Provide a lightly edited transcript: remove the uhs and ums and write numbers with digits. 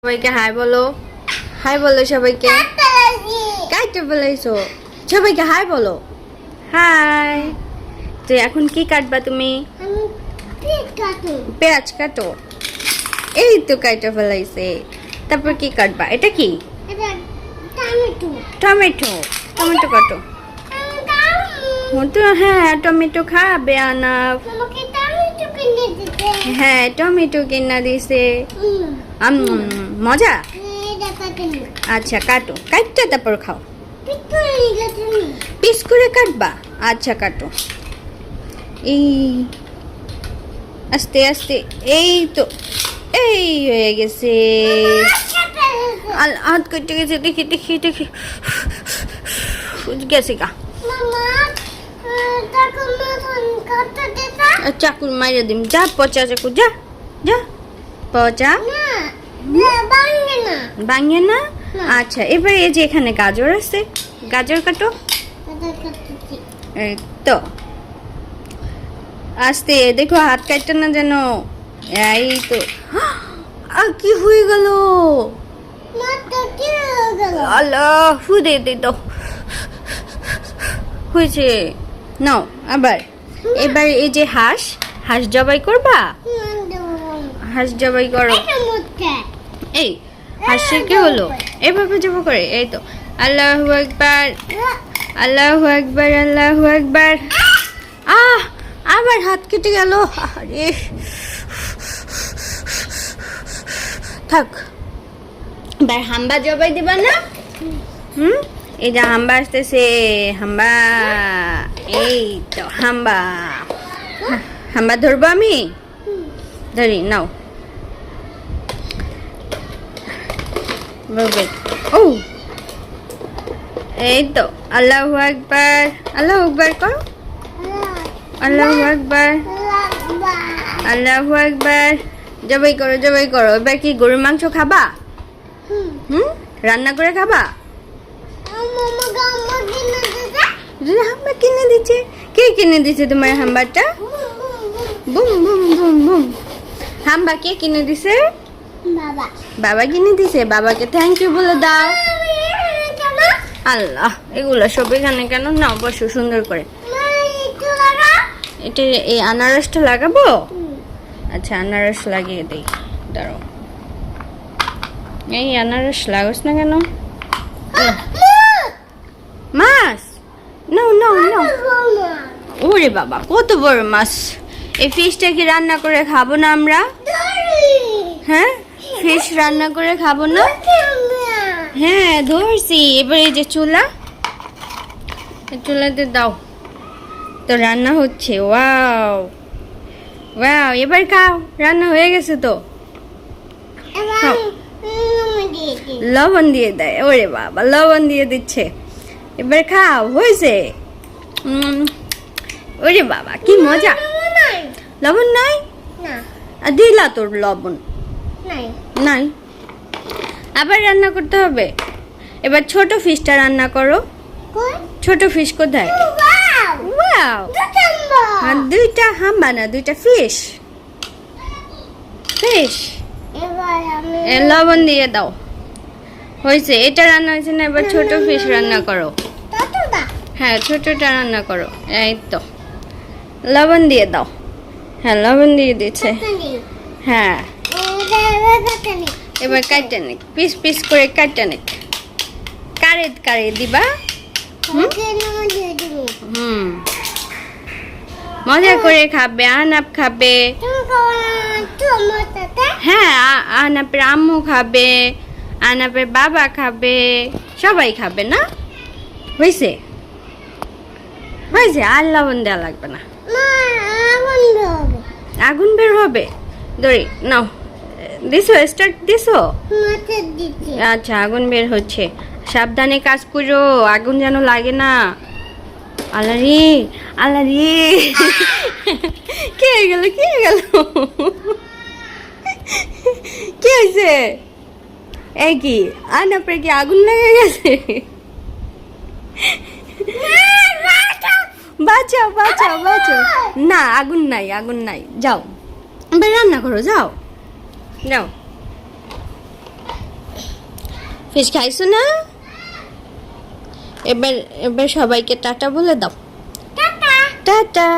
সবাইকে হাই বলো, হাই বলো সবাইকে। কাটতে বলেছো, সবাইকে হাই বলো। হাই। তো এখন কি কাটবা তুমি? পেঁয়াজ কাটো। এই তো কাটতে ফেলাইছে। তারপর কি কাটবা? এটা কি? টমেটো। টমেটো কাটো। হ্যাঁ, টমেটো খাবে আনা। হ্যাঁ, টমেটো কিনা দিছে। মজা। আচ্ছা কাটো, কাটতে তারপর খাও। পিস করে কাটবা? আচ্ছা কাটো। এই আস্তে আস্তে। এই তো, এই হয়ে গেছে। হাত কেটে গেছে। দেখি দেখি দেখি, গেছে গা। চাকুর মাইরে দিম। যা পচা চাকু, যা যা। পচা ভাঙে না। আচ্ছা, এবার এই যে এখানে গাজর আছে, গাজর কাটো। এই তো আস্তে, দেখো হাত কাটতে না যেন। এই তো। আর কি হয়ে গেল? আল্লাহ, ফুদে দে তো হয়েছে। নাও আবার। এবার এই যে হাঁস, হাঁস জবাই করবা? হাঁস জবাই করো। এই হাঁসের কি হলো? এভাবে জবাই করে। এই তো, আল্লাহু আকবার, আল্লাহু আকবার, আল্লাহু আকবার। আবার হাত কেটে গেল। আরে থাক। এবার হাম্বা জবাই দিবা না? এই যে হাম্বা আসতেছে। হাম্বা। এই তো হাম্বা। হাম্বা ধরবো আমি? ধরি, নাও। ও এই তো, আল্লাহু আকবার, আল্লাহু আকবার করো। আল্লাহু আকবার, আল্লাহু আকবার। জবাই করো, জবাই করো। এবার কি গরুর মাংস খাবা? রান্না করে খাবা? হাম্বা কিনে দিচ্ছে। কে কিনে দিচ্ছে তোমার হাম্বাটা? Boom boom boom boom. হাম্বা কে কিনে দিছে? বাবা। বাবা কিনে দিছে। বাবাকে থ্যাংক ইউ বলে দাও। আল্লাহ, এগুলো সব এখানে কেন? না, বসো সুন্দর করে। এটা এই আনারসটা লাগাবো? আচ্ছা, আনারস লাগিয়ে দেই। দাঁড়াও। এই আনারস লাগাস না কেন? মাছ? No no no. ওরে বাবা, কত বড় মাছ! এই ফিশটা কি রান্না করে খাবো না আমরা? হ্যাঁ, ফিশ রান্না করে খাবো না? হ্যাঁ ধরছি। এবার এই যে চুলা, চুলাতে দাও তো, রান্না হচ্ছে। Wow wow. এবার খাও, রান্না হয়ে গেছে তো। লবণ দিয়ে দেয়। ওরে বাবা, লবণ দিয়ে দিচ্ছে। এবার খাও, হয়েছে। ওরে বাবা, কি মজা। লবণ নাই? দিলা তোর লবণ নাই। আবার রান্না করতে হবে। এবার ছোট ফিশটা রান্না করো। ছোট ফিশ কোথায়? ওয়াও, দুইটা হাম্বা না, দুইটা ফিশ। ফিশ লবণ দিয়ে দাও। হয়েছে, এটা রান্না হয়েছে না? এবার ছোট ফিশ রান্না করো। হ্যাঁ, ছোটটা রান্না করো। এই তো, লবণ দিয়ে দাও। হ্যাঁ, লবণ দিয়ে দিচ্ছে। হ্যাঁ, এবার কাটতে নিক, পিস পিস করে কাটতে নিক। কারে কারে দিবা? মজা করে খাবে। আনাপ খাবে। হ্যাঁ, আনাপের আম্মু খাবে, আনাপের বাবা খাবে, সবাই খাবে না? হয়েছে হয়েছে। আর লবণ দেওয়া লাগবে না। আগুন বের হবে? দড়ি নাও। দিছো, স্টার্ট দিছো? আচ্ছা, আগুন বের হচ্ছে। সাবধানে কাজ করো, আগুন যেন লাগে না। আল্লাহরে, আল্লাহরে। কি হয়ে গেল? কি হয়ে গেল? কি হয়েছে? এই কি আনাপের কি আগুন লেগে গেছে? বাঁচাও বাঁচাও বাঁচাও। না, আগুন নাই, আগুন নাই। যাও, রান্না করো, যাও যাও। ফিশ খাইছো না? এবার এবার সবাইকে টাটা বলে দাও। Tata tata.